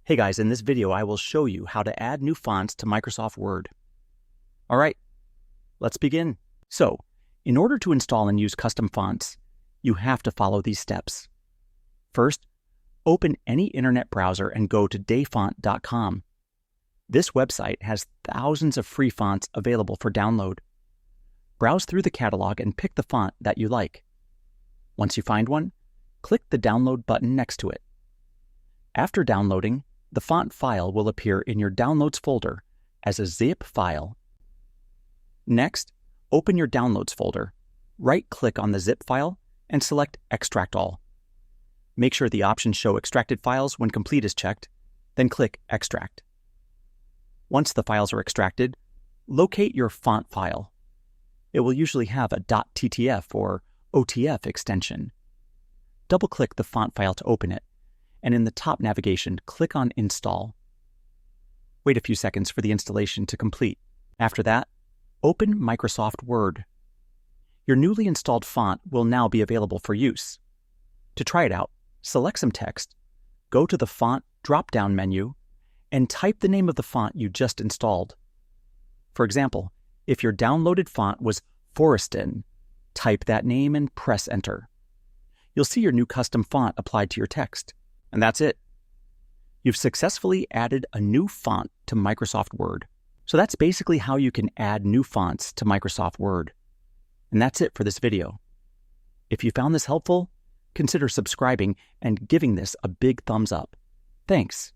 Hey guys, in this video I will show you how to add new fonts to Microsoft Word. Alright, let's begin. So, in order to install and use custom fonts, you have to follow these steps. First, open any internet browser and go to dayfont.com. This website has thousands of free fonts available for download. Browse through the catalog and pick the font that you like. Once you find one, click the download button next to it. After downloading, the font file will appear in your Downloads folder as a zip file. Next, open your Downloads folder, right-click on the zip file, and select Extract All. Make sure the option Show Extracted Files when complete is checked, then click Extract. Once the files are extracted, locate your font file. It will usually have a .ttf or OTF extension. Double-click the font file to open it, and in the top navigation, click on Install. Wait a few seconds for the installation to complete. After that, open Microsoft Word. Your newly installed font will now be available for use. To try it out, select some text, go to the Font drop-down menu, and type the name of the font you just installed. For example, if your downloaded font was Forestin, type that name and press Enter. You'll see your new custom font applied to your text. And that's it. You've successfully added a new font to Microsoft Word. So that's basically how you can add new fonts to Microsoft Word. And that's it for this video. If you found this helpful, consider subscribing and giving this a big thumbs up. Thanks.